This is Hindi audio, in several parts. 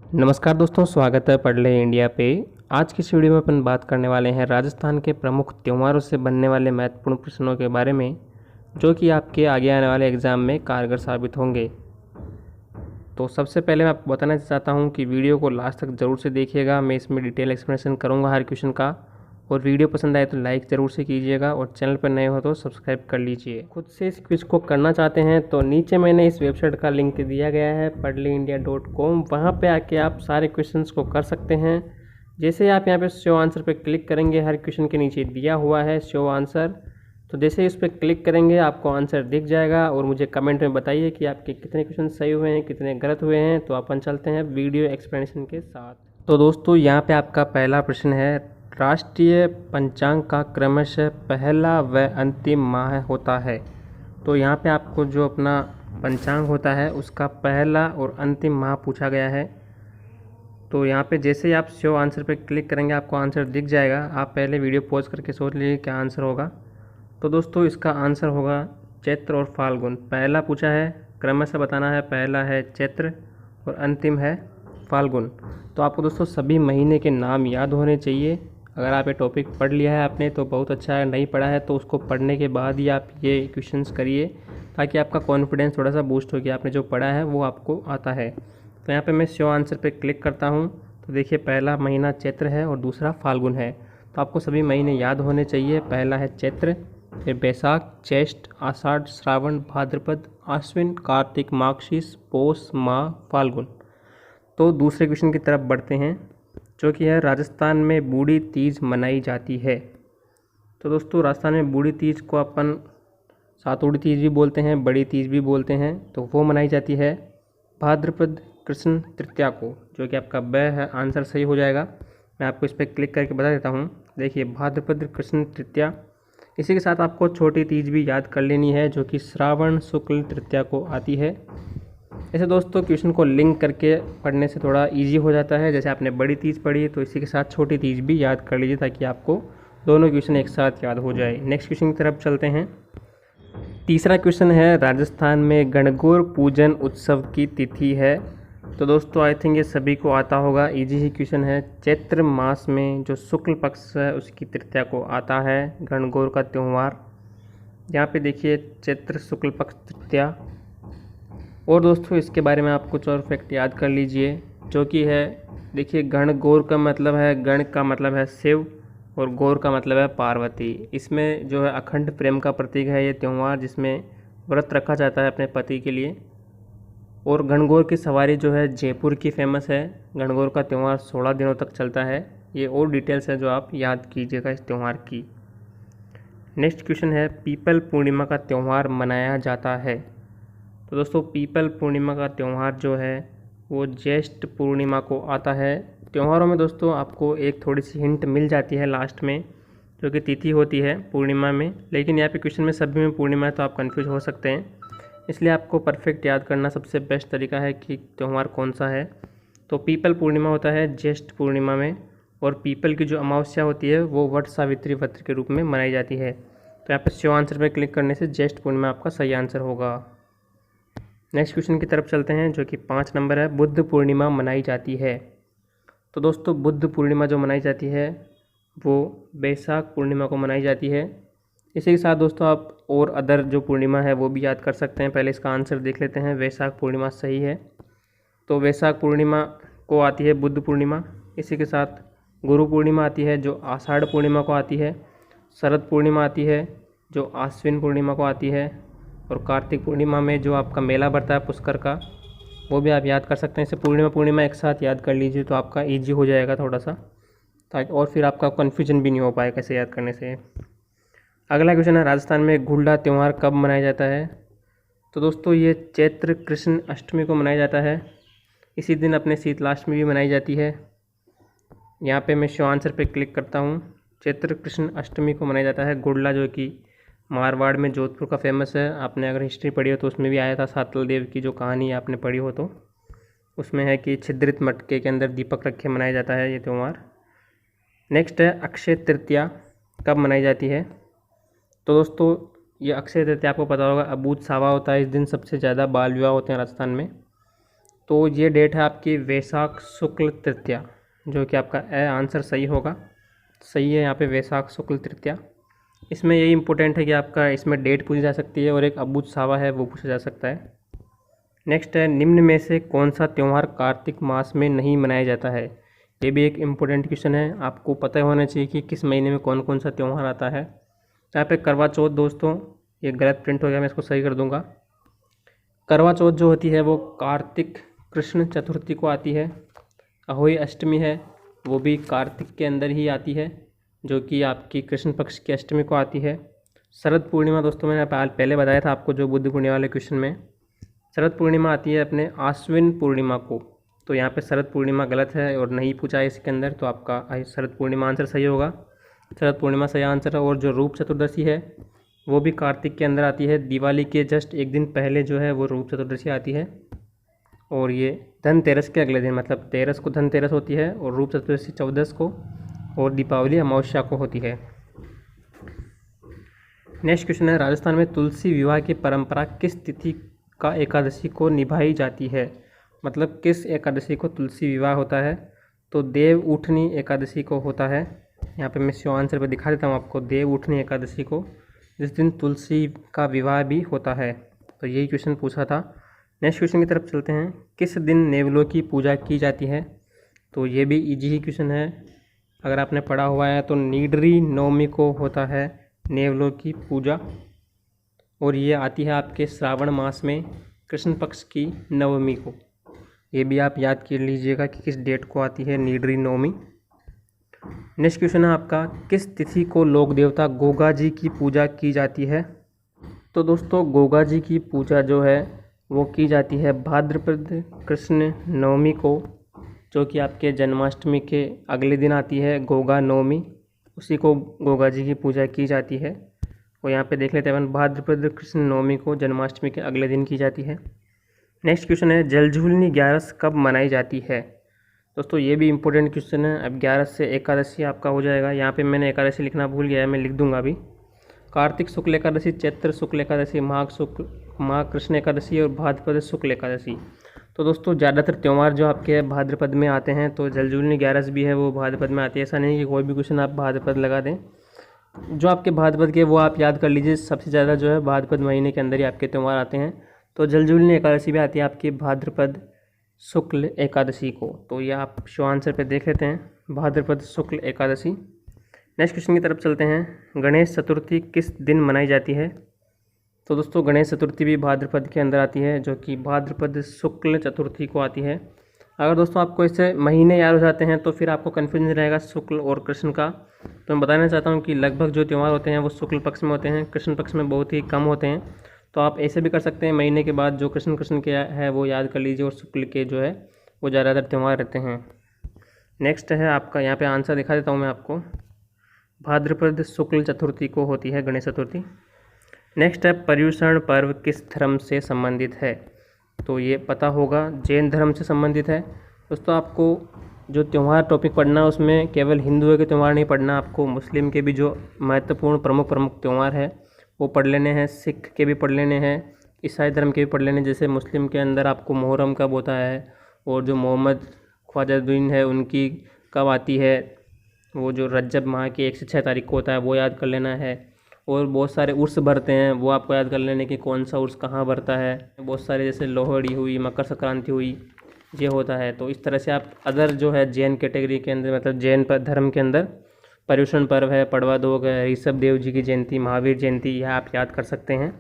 नमस्कार दोस्तों, स्वागत है पढ़ ले इंडिया पे। आज की इस वीडियो में अपन बात करने वाले हैं राजस्थान के प्रमुख त्योहारों से बनने वाले महत्वपूर्ण प्रश्नों के बारे में, जो कि आपके आगे आने वाले एग्ज़ाम में कारगर साबित होंगे। तो सबसे पहले मैं आपको बताना चाहता हूं कि वीडियो को लास्ट तक ज़रूर से देखिएगा। मैं इसमें डिटेल एक्सप्लेनेशन करूंगा हर क्वेश्चन का। और वीडियो पसंद आए तो लाइक ज़रूर से कीजिएगा और चैनल पर नए हो तो सब्सक्राइब कर लीजिए। खुद से इस क्विज को करना चाहते हैं तो नीचे मैंने इस वेबसाइट का लिंक दिया गया है padleindia.com। वहाँ पे आके आप सारे क्वेश्चंस को कर सकते हैं। जैसे आप यहाँ पे शो आंसर पे क्लिक करेंगे, हर क्वेश्चन के नीचे दिया हुआ है शो आंसर, तो जैसे ही उस पर क्लिक करेंगे आपको आंसर दिख जाएगा। और मुझे कमेंट में बताइए कि आपके कितने क्वेश्चन सही हुए हैं, कितने गलत हुए हैं। तो अपन चलते हैं वीडियो एक्सप्लेनेशन के साथ। तो दोस्तों यहाँ पे आपका पहला प्रश्न है, राष्ट्रीय पंचांग का क्रमशः पहला व अंतिम माह होता है। तो यहाँ पे आपको जो अपना पंचांग होता है उसका पहला और अंतिम माह पूछा गया है। तो यहाँ पे जैसे ही आप शो आंसर पे क्लिक करेंगे आपको आंसर दिख जाएगा। आप पहले वीडियो पॉज करके सोच लीजिए क्या आंसर होगा। तो दोस्तों इसका आंसर होगा चैत्र और फाल्गुन। पहला पूछा है, क्रमशः बताना है, पहला है चैत्र और अंतिम है फाल्गुन। तो आपको दोस्तों सभी महीने के नाम याद होने चाहिए। अगर आप ये टॉपिक पढ़ लिया है आपने तो बहुत अच्छा है, नहीं पढ़ा है तो उसको पढ़ने के बाद ही आप ये क्वेश्चंस करिए, ताकि आपका कॉन्फिडेंस थोड़ा सा बूस्ट हो कि आपने जो पढ़ा है वो आपको आता है। तो यहाँ पे मैं शो आंसर पे क्लिक करता हूँ तो देखिए पहला महीना चैत्र है और दूसरा फाल्गुन है। तो आपको सभी महीने याद होने चाहिए। पहला है चैत्र, फिर बैसाख, ज्येष्ठ, आषाढ़, श्रावण, भाद्रपद, आश्विन, कार्तिक, माघशीष, पौष, माह, फाल्गुन। तो दूसरे क्वेश्चन की तरफ बढ़ते हैं, जो कि है राजस्थान में बूढ़ी तीज मनाई जाती है। तो दोस्तों राजस्थान में बूढ़ी तीज को अपन सातुड़ी तीज भी बोलते हैं, बड़ी तीज भी बोलते हैं। तो वो मनाई जाती है भाद्रपद कृष्ण तृतीया को, जो कि आपका ब है, आंसर सही हो जाएगा। मैं आपको इस पर क्लिक करके बता देता हूँ। देखिए भाद्रपद कृष्ण तृतीया। इसी के साथ आपको छोटी तीज भी याद कर लेनी है, जो कि श्रावण शुक्ल तृतीया को आती है। ऐसे दोस्तों क्वेश्चन को लिंक करके पढ़ने से थोड़ा इजी हो जाता है। जैसे आपने बड़ी तीज पढ़ी तो इसी के साथ छोटी तीज भी याद कर लीजिए, ताकि आपको दोनों क्वेश्चन एक साथ याद हो जाए। नेक्स्ट क्वेश्चन की तरफ चलते हैं। तीसरा क्वेश्चन है, राजस्थान में गणगौर पूजन उत्सव की तिथि है। तो दोस्तों आई थिंक ये सभी को आता होगा, इजी ही क्वेश्चन है। चैत्र मास में जो शुक्ल पक्ष है उसकी तृतीया को आता है गणगौर का त्यौहार। यहाँ पे देखिए चैत्र शुक्ल पक्ष तृतीया। और दोस्तों इसके बारे में आप कुछ और फैक्ट याद कर लीजिए, जो कि है, देखिए गणगौर का मतलब है, गण का मतलब है शिव और गौर का मतलब है पार्वती। इसमें जो है अखंड प्रेम का प्रतीक है ये त्यौहार, जिसमें व्रत रखा जाता है अपने पति के लिए। और गणगौर की सवारी जो है जयपुर की फेमस है। गणगौर का त्यौहार 16 दिनों तक चलता है। ये और डिटेल्स है जो आप याद कीजिएगा इस त्यौहार की। नेक्स्ट क्वेश्चन है, पीपल पूर्णिमा का त्यौहार मनाया जाता है। तो दोस्तों पीपल पूर्णिमा का त्यौहार जो है वो ज्येष्ठ पूर्णिमा को आता है। त्योहारों में दोस्तों आपको एक थोड़ी सी हिंट मिल जाती है लास्ट में, जो कि तिथि होती है पूर्णिमा में। लेकिन यहाँ पे क्वेश्चन में सभी में पूर्णिमा है तो आप कंफ्यूज हो सकते हैं, इसलिए आपको परफेक्ट याद करना सबसे बेस्ट तरीका है कि त्यौहार कौन सा है। तो पीपल पूर्णिमा होता है ज्येष्ठ पूर्णिमा में, और पीपल की जो अमावस्या होती है वो वट सावित्री व्रत के रूप में मनाई जाती है। तो यहाँ पर शो आंसर पर क्लिक करने से ज्येष्ठ पूर्णिमा आपका सही आंसर होगा। नेक्स्ट क्वेश्चन की तरफ चलते हैं, जो कि 5 नंबर है, बुद्ध पूर्णिमा मनाई जाती है। तो दोस्तों बुद्ध पूर्णिमा जो मनाई जाती है वो बैसाख पूर्णिमा को मनाई जाती है। इसी के साथ दोस्तों आप और अदर जो पूर्णिमा है वो भी याद कर सकते हैं। पहले इसका आंसर देख लेते हैं। वैशाख पूर्णिमा सही है। तो वैशाख पूर्णिमा को आती है बुद्ध पूर्णिमा। इसी के साथ गुरु पूर्णिमा आती है जो आषाढ़ पूर्णिमा को आती है। शरद पूर्णिमा आती है जो आश्विन पूर्णिमा को आती है। और कार्तिक पूर्णिमा में जो आपका मेला बढ़ता है पुष्कर का, वो भी आप याद कर सकते हैं। इसे पूर्णिमा एक साथ याद कर लीजिए तो आपका ईजी हो जाएगा थोड़ा सा, ताकि और फिर आपका कन्फ्यूजन भी नहीं हो पाएगा इसे याद करने से। अगला क्वेश्चन है, राजस्थान में गुड़ला त्यौहार कब मनाया जाता है। तो दोस्तों ये चैत्र कृष्ण अष्टमी को मनाया जाता है। इसी दिन अपने शीतलाष्टमी भी मनाई जाती है। यहाँ पे मैं शो आंसर पे क्लिक करता हूँ। चैत्र कृष्ण अष्टमी को मनाया जाता है गुड़ला, जो कि मारवाड़ में जोधपुर का फेमस है। आपने अगर हिस्ट्री पढ़ी हो तो उसमें भी आया था, सातल देव की जो कहानी आपने पढ़ी हो तो उसमें है कि छिद्रित मटके के अंदर दीपक रखे मनाया जाता है ये त्यौहार। नेक्स्ट है अक्षय तृतीया कब मनाई जाती है। तो दोस्तों ये अक्षय तृतीया आपको पता होगा, अबूझ सावा होता है। इस दिन सबसे ज़्यादा बाल विवाह होते हैं राजस्थान में। तो ये डेट है आपकी वैशाख शुक्ल तृतीया, जो कि आपका आंसर सही होगा। सही है यहाँ पे वैशाख शुक्ल तृतीया। इसमें यही इम्पोर्टेंट है कि आपका इसमें डेट पूछी जा सकती है और एक अबूझ सावा है वो पूछा जा सकता है। नेक्स्ट है, निम्न में से कौन सा त्यौहार कार्तिक मास में नहीं मनाया जाता है। ये भी एक इम्पोर्टेंट क्वेश्चन है, आपको पता होना चाहिए कि किस महीने में कौन कौन सा त्यौहार आता है। यहाँ पे करवा चौथ दोस्तों, ये गलत प्रिंट हो गया, मैं इसको सही कर दूंगा। करवा चौथ जो होती है वो कार्तिक कृष्ण चतुर्थी को आती है। अहोई अष्टमी है वो भी कार्तिक के अंदर ही आती है, जो कि आपकी कृष्ण पक्ष की अष्टमी को आती है। शरद पूर्णिमा दोस्तों मैंने पहले बताया था आपको जो बुद्ध पूर्णिमा वाले क्वेश्चन में, शरद पूर्णिमा आती है अपने आश्विन पूर्णिमा को। तो यहाँ पे शरद पूर्णिमा गलत है और नहीं पूछा है इसके अंदर, तो आपका शरद पूर्णिमा आंसर सही होगा। शरद पूर्णिमा सही आंसर है। और जो रूप चतुर्दशी है वो भी कार्तिक के अंदर आती है, दिवाली के जस्ट एक दिन पहले जो है वो रूप चतुर्दशी आती है। और ये धनतेरस के अगले दिन, मतलब 13 को धनतेरस होती है और रूप चतुर्दशी 14 को, और दीपावली अमावस्या को होती है। नेक्स्ट क्वेश्चन है, राजस्थान में तुलसी विवाह की परंपरा किस तिथि का एकादशी को निभाई जाती है। मतलब किस एकादशी को तुलसी विवाह होता है। तो देव उठनी एकादशी को होता है। यहाँ पे मैं शो आंसर पे दिखा देता हूँ आपको, देव उठनी एकादशी को, जिस दिन तुलसी का विवाह भी होता है। तो यही क्वेश्चन पूछा था। नेक्स्ट क्वेश्चन की तरफ चलते हैं, किस दिन नेवलों की पूजा की जाती है। तो ये भी इजी ही क्वेश्चन है, अगर आपने पढ़ा हुआ है तो नीडरी नवमी को होता है नेवलों की पूजा, और ये आती है आपके श्रावण मास में कृष्ण पक्ष की नवमी को। ये भी आप याद कर लीजिएगा कि किस डेट को आती है नीडरी नवमी। नेक्स्ट क्वेश्चन है आपका, किस तिथि को लोक देवता गोगा जी की पूजा की जाती है। तो दोस्तों गोगा जी की पूजा जो है वो की जाती है भाद्रपद कृष्ण नवमी को, जो कि आपके जन्माष्टमी के अगले दिन आती है गोगा नवमी, उसी को गोगा जी की पूजा की जाती है। और यहाँ पे देख लेते हैं, भाद्रपद कृष्ण नवमी को जन्माष्टमी के अगले दिन की जाती है। नेक्स्ट क्वेश्चन है, जलझूलनी ग्यारस कब मनाई जाती है। दोस्तों ये भी इम्पोर्टेंट क्वेश्चन है। अब ग्यारस से एकादशी आपका हो जाएगा, यहाँ पे मैंने एकादशी लिखना भूल गया है, मैं लिख दूंगा अभी। कार्तिक शुक्ल एकादशी, चैत्र शुक्ल एकादशी, माघ कृष्ण एकादशी और भाद्रपद शुक्ल एकादशी। तो दोस्तों ज़्यादातर त्यौहार जो आपके भाद्रपद में आते हैं, तो जलझूलनी ग्यारस भी है वो भाद्रपद में आती है। ऐसा नहीं कि कोई भी क्वेश्चन आप भाद्रपद लगा दें, जो आपके भाद्रपद के वो आप याद कर लीजिए। सबसे ज़्यादा जो है भाद्रपद महीने के अंदर ही आपके त्यौहार आते हैं। तो जलझूलनी एकादशी भी आती है आपकी भाद्रपद शुक्ल एकादशी को। तो ये आप शो आंसर पे देख लेते हैं, भाद्रपद शुक्ल एकादशी। नेक्स्ट क्वेश्चन की तरफ चलते हैं, गणेश चतुर्थी किस दिन मनाई जाती है। तो दोस्तों गणेश चतुर्थी भी भाद्रपद के अंदर आती है, जो कि भाद्रपद शुक्ल चतुर्थी को आती है। अगर दोस्तों आपको इससे महीने याद हो जाते हैं तो फिर आपको कन्फ्यूजन रहेगा शुक्ल और कृष्ण का। तो मैं बताना चाहता हूँ कि लगभग जो त्यौहार होते हैं वो शुक्ल पक्ष में होते हैं, कृष्ण पक्ष में बहुत ही कम होते हैं। तो आप ऐसे भी कर सकते हैं, महीने के बाद जो कृष्ण के है वो याद कर लीजिए, और शुक्ल के जो है वो ज़्यादातर त्यौहार रहते हैं। नेक्स्ट है आपका, यहाँ पे आंसर दिखा देता हूँ मैं आपको, भाद्रपद शुक्ल चतुर्थी को होती है गणेश चतुर्थी। नेक्स्ट है, पर्युषण पर्व किस धर्म से संबंधित है। तो ये पता होगा, जैन धर्म से संबंधित है। दोस्तों आपको जो त्यौहार टॉपिक पढ़ना है उसमें केवल हिंदुओं के त्यौहार नहीं पढ़ना, आपको मुस्लिम के भी जो महत्वपूर्ण प्रमुख त्यौहार है वो पढ़ लेने हैं, सिख के भी पढ़ लेने हैं, ईसाई धर्म के भी पढ़ लेने हैं। जैसे मुस्लिम के अंदर आपको मुहर्रम कब होता है, और जो मोहम्मद ख्वाजाउद्दीन है उनकी कब आती है, वो जो रजब माह की 1 से 6 तारीख को होता है वो याद कर लेना है। और बहुत सारे उर्स भरते हैं, वो आपको याद कर लेने कि कौन सा उर्स कहाँ भरता है। बहुत सारे जैसे लोहड़ी हुई, मकर संक्रांति हुई, ये होता है। तो इस तरह से आप अदर जो है जैन कैटेगरी के अंदर, मतलब जैन धर्म के अंदर पर्युषण पर्व है, पड़वा दोग है, ऋषभ देव जी की जयंती, महावीर जयंती, यह आप याद कर सकते हैं।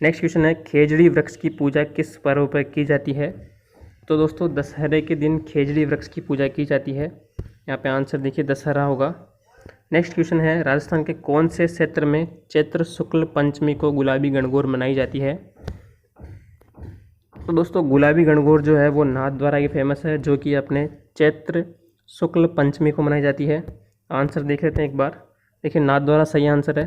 नेक्स्ट क्वेश्चन है, खेजड़ी वृक्ष की पूजा किस पर्व पर की जाती है। तो दोस्तों दशहरे के दिन खेजड़ी वृक्ष की पूजा की जाती है। यहाँ पे आंसर देखिए दशहरा होगा। नेक्स्ट क्वेश्चन है, राजस्थान के कौन से क्षेत्र में चैत्र शुक्ल पंचमी को गुलाबी गणगौर मनाई जाती है। तो दोस्तों गुलाबी गणगौर जो है वो नाथद्वारा की फेमस है, जो कि अपने चैत्र शुक्ल पंचमी को मनाई जाती है। आंसर देख लेते हैं एक बार, देखिए नाथद्वारा सही आंसर है।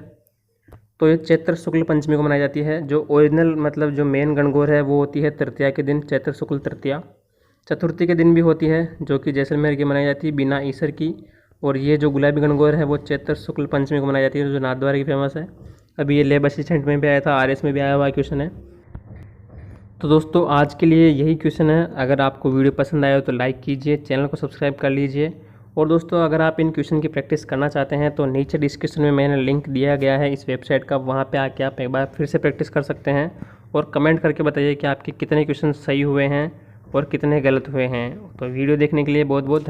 तो ये चैत्र शुक्ल पंचमी को मनाई जाती है। जो ओरिजिनल मतलब जो मेन गणगौर है वो होती है तृतीया के दिन, चैत्र शुक्ल तृतीया। चतुर्थी के दिन भी होती है, जो कि जैसलमेर की मनाई जाती है बिना ईसर की। और ये जो गुलाबी गणगौर है वो चैत्र शुक्ल पंचमी को मनाई जाती है, जो नाथद्वारा की फेमस है। अभी ये लेब असिस्टेंट में भी आया था, RS में भी आया हुआ क्वेश्चन है। तो दोस्तों आज के लिए यही क्वेश्चन है। अगर आपको वीडियो पसंद आया हो तो लाइक कीजिए, चैनल को सब्सक्राइब कर लीजिए। और दोस्तों अगर आप इन क्वेश्चन की प्रैक्टिस करना चाहते हैं तो नीचे डिस्क्रिप्शन में मैंने लिंक दिया गया है इस वेबसाइट का, वहाँ पे आके आप एक बार फिर से प्रैक्टिस कर सकते हैं। और कमेंट करके बताइए कि आपके कितने क्वेश्चन सही हुए हैं और कितने गलत हुए हैं। तो वीडियो देखने के लिए बहुत बहुत